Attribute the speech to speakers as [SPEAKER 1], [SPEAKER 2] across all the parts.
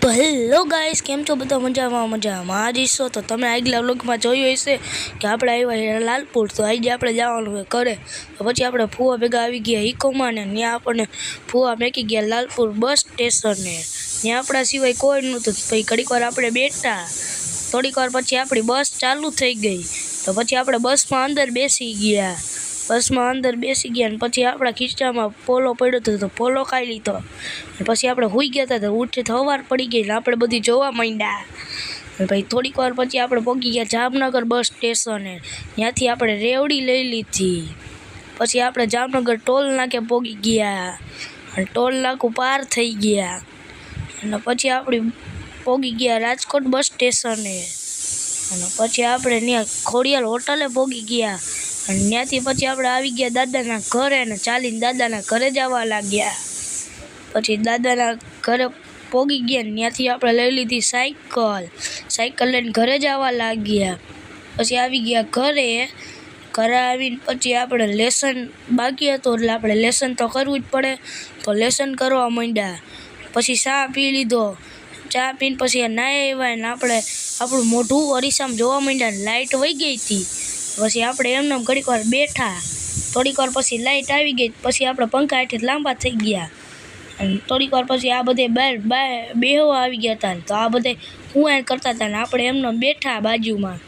[SPEAKER 1] તો hello guys, કેમ છો બધા? મજામાં જ છો? તો તમે આગલા વ્લોગમાં જોયું હશે કે આપણે આવ્યા લાલપુર. તો આજે આપણે જવાનું હોય ઘરે. તો પછી આપણે ફુવા ભેગા આવી ગયા ઇકોમાં ને ત્યાં આપણને ફુવા મેકી ગયા લાલપુર બસ સ્ટેશને. ત્યાં આપણા સિવાય કોઈ નહોતું. પછી ઘડીક વાર આપણે બેઠા, થોડીક વાર પછી આપણી બસ ચાલુ થઈ ગઈ. તો પછી આપણે બસમાં અંદર બેસી ગયા ને પછી આપણા ખિસ્સામાં પોલો પડ્યો હતો તો પોલો ખાઈ લીધો. પછી આપણે સૂઈ ગયા હતા તો ઉઠી સવાર પડી ગઈ ને આપણે બધી જોવા માંડ્યા. ભાઈ થોડીક વાર પછી આપણે પહોંચી ગયા જામનગર બસ સ્ટેશને. ત્યાંથી આપણે રેવડી લઈ લીધી. પછી આપણે જામનગર ટોલ નાકે પહોંચી ગયા અને ટોલ નાકું પાર થઈ ગયા અને પછી આપણે પહોંચી ગયા રાજકોટ બસ સ્ટેશને. અને પછી આપણે ત્યાં ખોડિયાર હોટલે પહોંચી ગયા અને ત્યાંથી પછી આપણે આવી ગયા દાદાના ઘરે ને ચાલીને દાદાના ઘરે જવા લાગ્યા. પછી દાદાના ઘરે પહોંચી ગયા ને ત્યાંથી આપણે લઈ લીધી સાયકલ લઈને ઘરે જવા લાગ્યા. પછી આવી ગયા ઘરે આવીને પછી આપણે લેસન બાકી હતું એટલે આપણે લેસન તો કરવું જ પડે. તો લેસન કરવા માંડ્યા. પછી ચા પી લીધો. ચા પીને પછી નાહી આવ્યા ને આપણે આપણું મોઢું અરીસામાં જોવા માંડ્યા ને લાઇટ વહી ગઈ હતી. પછી આપણે એમને ઘડીક વાર બેઠા. થોડીક વાર પછી લાઇટ આવી ગઈ. પછી આપણે પંખા હેઠે લાંબા થઈ ગયા અને થોડીક વાર પછી આ બધે બહાર બેહવા આવી ગયા હતા. તો આ બધે હું કરતા હતા ને આપણે એમને બેઠા બાજુમાં.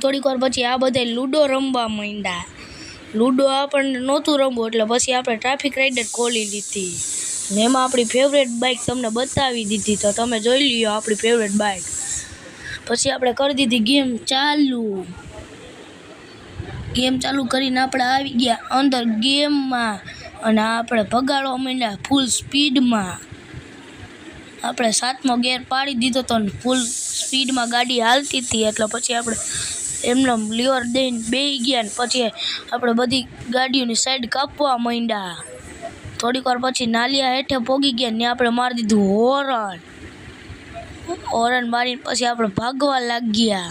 [SPEAKER 1] થોડીક વાર પછી આ બધે લૂડો રમવા માંડ્યા. લૂડો આપણને નહોતું રમવું એટલે પછી આપણે ટ્રાફિક રાઇડર ખોલી લીધી ને એમાં આપણી ફેવરેટ બાઇક તમને બતાવી દીધી. તો તમે જોઈ લ્યો આપણી ફેવરેટ બાઇક. પછી આપણે કરી દીધી ગેમ ચાલુ કરીને આપણે આવી ગયા અંદર ગેમમાં અને આપણે ભગાડવા માંડ્યા ફૂલ સ્પીડમાં. આપણે 7મો ગેર પાડી દીધો હતો ને ફૂલ સ્પીડમાં ગાડી હાલતી હતી એટલે પછી આપણે એમને લીવર દઈને બેસી ગયા ને પછી આપણે બધી ગાડીઓની સાઈડ કાપવા માંડ્યા. થોડીક વાર પછી નાલિયા હેઠે પોગી ગયા ને આપણે મારી દીધું હોરન મારીને પછી આપણે ભાગવા લાગ્યા.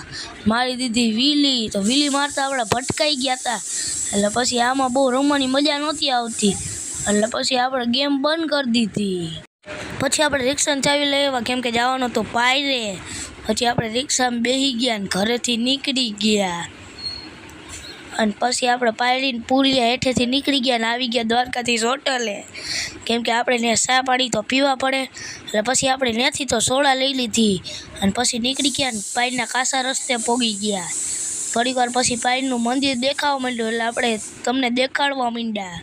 [SPEAKER 1] મારી દીધી વીલી. તો વીલી મારતા આપણે ભટકાઈ ગયા હતા એટલે પછી આમાં બહુ રમવાની મજા નહોતી આવતી એટલે પછી આપણે ગેમ બંધ કરી દીધી. પછી આપણે રિક્ષાને ચાવી લઈ આવ્યા કેમ કે જવાનો તો પાયરે. પછી આપણે રિક્ષામાં બેસી ગયા ને ઘરેથી નીકળી ગયા અને પછી આપણે પાયરીને પુલિયા હેઠેથી નીકળી ગયા ને આવી ગયા દ્વારકાધીશ હોટલે કેમ કે આપણે ત્યાં ચા પાણી તો પીવા પડે. એટલે પછી આપણે ત્યાંથી તો સોડા લઈ લીધી અને પછી નીકળી ગયા ને પાયરના કાસા રસ્તે પહોંચી ગયા. થોડીક વાર પછી પાયરનું મંદિર દેખાવા માંડ્યું એટલે આપણે તમને દેખાડવા માંડ્યા.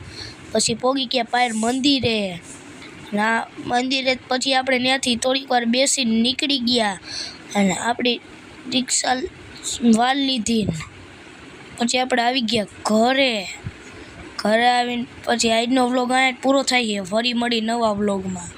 [SPEAKER 1] પછી પહોંચી ગયા પાયર મંદિરે. મંદિરે પછી આપણે ત્યાંથી થોડીક વાર બેસીને નીકળી ગયા અને આપણી રિક્ષા વાર લીધી. પછી આપણે આવી ગયા ઘરે આવીને પછી આજનો વ્લોગ અહીંયા પૂરો થાય છે. ફરી મળી નવા વ્લોગમાં.